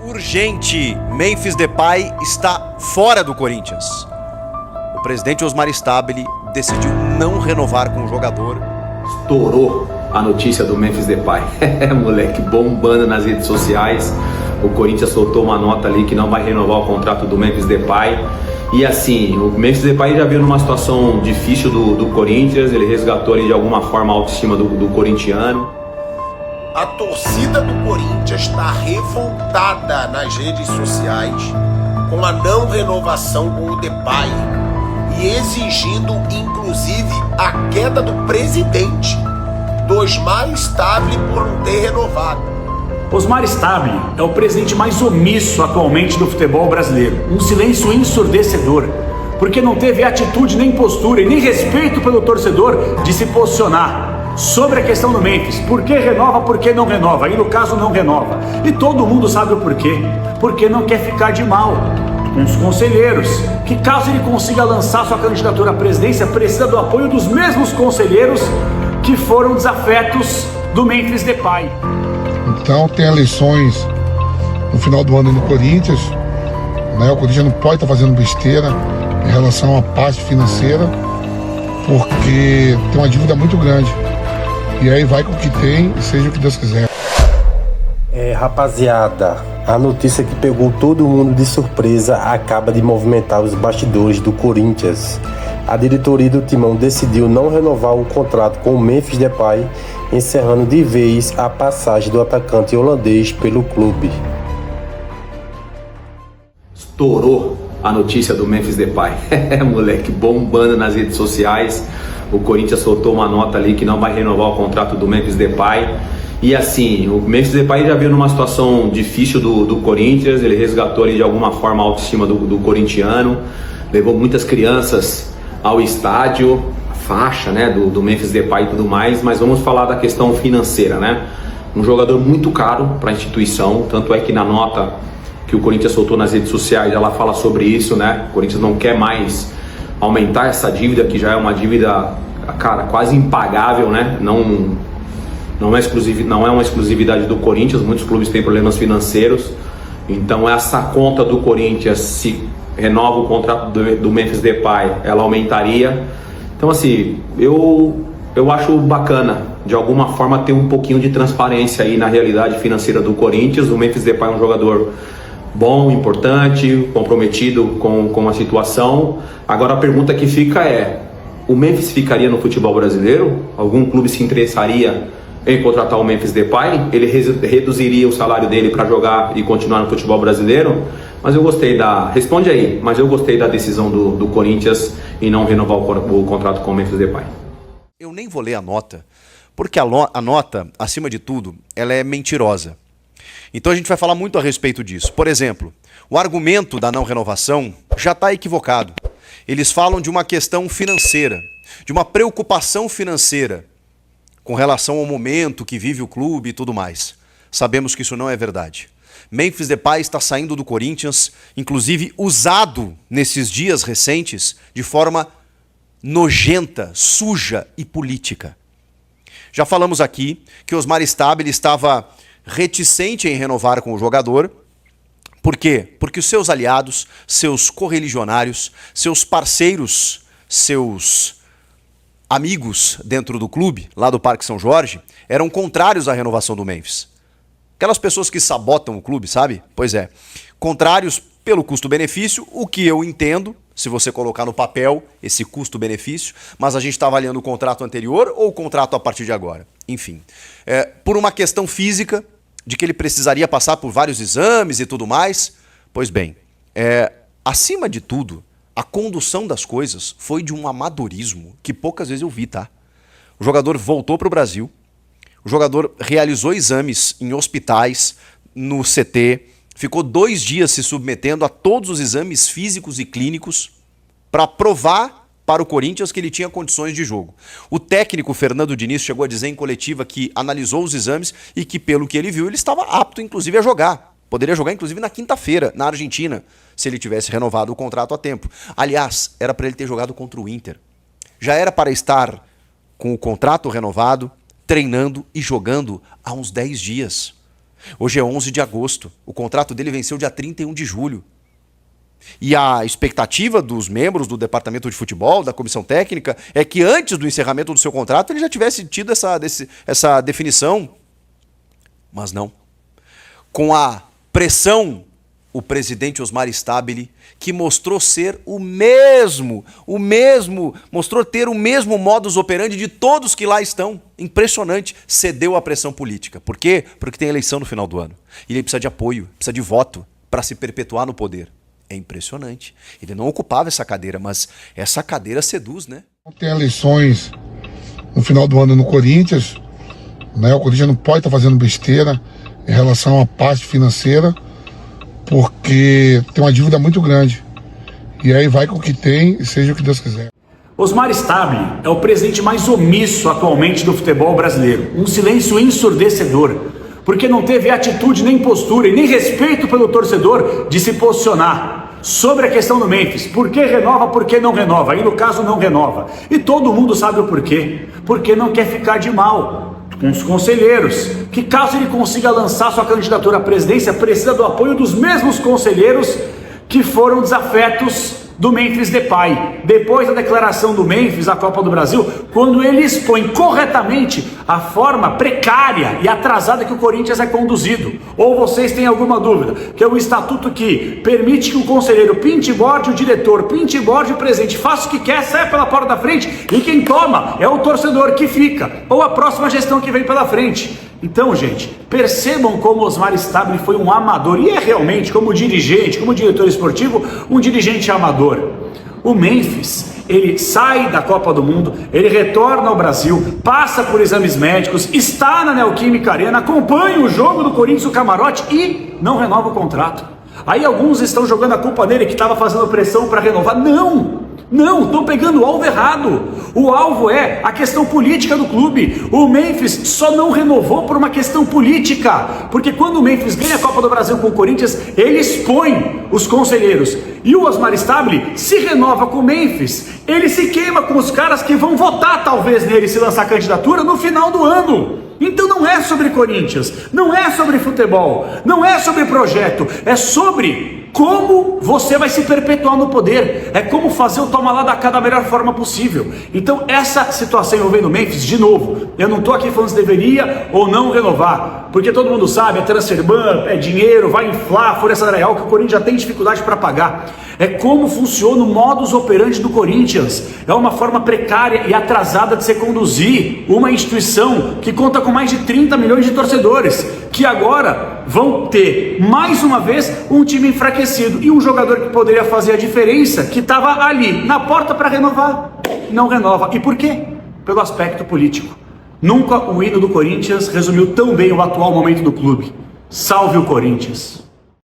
Urgente, Memphis Depay está fora do Corinthians. O presidente Osmar Stabile decidiu não renovar com o jogador. Estourou a notícia do Memphis Depay. Moleque, bombando nas redes sociais. O Corinthians soltou uma nota ali que não vai renovar o contrato do Memphis Depay. E assim, o Memphis Depay já veio numa situação difícil do Corinthians. Ele resgatou ali de alguma forma a autoestima do corintiano. A torcida do Corinthians está revoltada nas redes sociais com a não renovação com o Depay e exigindo inclusive a queda do presidente, do Osmar Stabile, por não ter renovado. Osmar Stabile é o presidente mais omisso atualmente do futebol brasileiro. Um silêncio ensurdecedor, porque não teve atitude, nem postura e nem respeito pelo torcedor de se posicionar sobre a questão do Memphis. Por que renova, por que não renova? E no caso não renova. E todo mundo sabe o porquê. Porque não quer ficar de mal com os conselheiros, que caso ele consiga lançar sua candidatura à presidência, precisa do apoio dos mesmos conselheiros que foram desafetos do Memphis Depay. Então tem eleições no final do ano no Corinthians, né? O Corinthians não pode estar fazendo besteira em relação à parte financeira, porque tem uma dívida muito grande. E aí vai com o que tem e seja o que Deus quiser. Rapaziada, a notícia que pegou todo mundo de surpresa acaba de movimentar os bastidores do Corinthians. A diretoria do Timão decidiu não renovar o contrato com o Memphis Depay, encerrando de vez a passagem do atacante holandês pelo clube. Estourou a notícia do Memphis Depay. Moleque, bombando nas redes sociais. O Corinthians soltou uma nota ali que não vai renovar o contrato do Memphis Depay. E assim, o Memphis Depay já veio numa situação difícil do Corinthians. Ele resgatou ali de alguma forma a autoestima do corintiano. Levou muitas crianças ao estádio, a faixa, né, do Memphis Depay e tudo mais. Mas vamos falar da questão financeira, né? Um jogador muito caro para a instituição. Tanto é que na nota que o Corinthians soltou nas redes sociais, ela fala sobre isso, né? O Corinthians não quer mais aumentar essa dívida, que já é uma dívida, cara, quase impagável, né? Não é uma exclusividade do Corinthians, muitos clubes têm problemas financeiros. Então essa conta do Corinthians, se renova o contrato do Memphis Depay, ela aumentaria. Então assim, eu acho bacana, de alguma forma, ter um pouquinho de transparência aí na realidade financeira do Corinthians. O Memphis Depay é um jogador bom, importante, comprometido com a situação. Agora a pergunta que fica é: o Memphis ficaria no futebol brasileiro? Algum clube se interessaria em contratar o Memphis Depay? Ele reduziria o salário dele para jogar e continuar no futebol brasileiro? Mas eu gostei responde aí, mas eu gostei da decisão do Corinthians em não renovar o contrato com o Memphis Depay. Eu nem vou ler a nota, porque a nota, acima de tudo, ela é mentirosa. Então a gente vai falar muito a respeito disso. Por exemplo, o argumento da não renovação já está equivocado. Eles falam de uma questão financeira, de uma preocupação financeira com relação ao momento que vive o clube e tudo mais. Sabemos que isso não é verdade. Memphis Depay está saindo do Corinthians, inclusive usado nesses dias recentes de forma nojenta, suja e política. Já falamos aqui que Osmar Stabile estava reticente em renovar com o jogador. Por quê? Porque os seus aliados, seus correligionários, seus parceiros, seus amigos dentro do clube, lá do Parque São Jorge, eram contrários à renovação do Memphis. Aquelas pessoas que sabotam o clube, sabe? Pois é. Contrários pelo custo-benefício, o que eu entendo, se você colocar no papel esse custo-benefício, mas a gente está avaliando o contrato anterior ou o contrato a partir de agora. Enfim, por uma questão física, de que ele precisaria passar por vários exames e tudo mais. Pois bem, acima de tudo, a condução das coisas foi de um amadorismo que poucas vezes eu vi, tá? O jogador voltou para o Brasil, o jogador realizou exames em hospitais, no CT, ficou 2 dias se submetendo a todos os exames físicos e clínicos para provar para o Corinthians que ele tinha condições de jogo. O técnico Fernando Diniz chegou a dizer em coletiva que analisou os exames e que, pelo que ele viu, ele estava apto, inclusive, a jogar. Poderia jogar, inclusive, na quinta-feira, na Argentina, se ele tivesse renovado o contrato a tempo. Aliás, era para ele ter jogado contra o Inter. Já era para estar com o contrato renovado, treinando e jogando há uns 10 dias. Hoje é 11 de agosto. O contrato dele venceu dia 31 de julho. E a expectativa dos membros do departamento de futebol, da comissão técnica, é que antes do encerramento do seu contrato ele já tivesse tido essa definição. Mas não. Com a pressão, o presidente Osmar Stabile, que mostrou ser mostrou ter o mesmo modus operandi de todos que lá estão. Impressionante, cedeu à pressão política. Por quê? Porque tem eleição no final do ano. E ele precisa de apoio, precisa de voto para se perpetuar no poder. É impressionante. Ele não ocupava essa cadeira, mas essa cadeira seduz, né? Tem eleições no final do ano no Corinthians, né? O Corinthians não pode estar fazendo besteira em relação à parte financeira, porque tem uma dívida muito grande. E aí vai com o que tem e seja o que Deus quiser. Osmar Stabile é o presidente mais omisso atualmente do futebol brasileiro. Um silêncio ensurdecedor, porque não teve atitude, nem postura e nem respeito pelo torcedor de se posicionar sobre a questão do Memphis. Por que renova, por que não renova? Aí no caso não renova. E todo mundo sabe o porquê. Porque não quer ficar de mal com os conselheiros, que caso ele consiga lançar sua candidatura à presidência, precisa do apoio dos mesmos conselheiros que foram desafetos do Memphis Depay. Depois da declaração do Memphis à Copa do Brasil, quando ele expõe corretamente a forma precária e atrasada que o Corinthians é conduzido. Ou vocês têm alguma dúvida? Que é o estatuto que permite que o conselheiro pinte e borde o diretor, pinte e borde o presidente, faça o que quer, saia pela porta da frente, e quem toma é o torcedor que fica, ou a próxima gestão que vem pela frente. Então, gente, percebam como Osmar Stabile foi um amador, e é realmente, como dirigente, como diretor esportivo, um dirigente amador. O Memphis, ele sai da Copa do Mundo, ele retorna ao Brasil, passa por exames médicos, está na Neoquímica Arena, acompanha o jogo do Corinthians, o camarote, e não renova o contrato. Aí alguns estão jogando a culpa nele, que estava fazendo pressão para renovar. Não, estão pegando o alvo errado. O alvo é a questão política do clube. O Memphis só não renovou por uma questão política, porque quando o Memphis ganha a Copa do Brasil com o Corinthians, ele expõe os conselheiros. E o Osmar Stabile se renova com o Memphis, ele se queima com os caras que vão votar talvez nele se lançar candidatura no final do ano. Então não é sobre Corinthians, não é sobre futebol, não é sobre projeto, é sobre como você vai se perpetuar no poder, é como fazer o toma lá da cá da melhor forma possível. Então essa situação envolvendo o Memphis, de novo, eu não estou aqui falando se deveria ou não renovar, porque todo mundo sabe, é transferban, é dinheiro, vai inflar a folha salarial que o Corinthians já tem dificuldade para pagar. É como funciona o modus operandi do Corinthians, é uma forma precária e atrasada de se conduzir uma instituição que conta com mais de 30 milhões de torcedores, que agora vão ter, mais uma vez, um time enfraquecido e um jogador que poderia fazer a diferença, que estava ali, na porta para renovar, não renova. E por quê? Pelo aspecto político. Nunca o hino do Corinthians resumiu tão bem o atual momento do clube. Salve o Corinthians!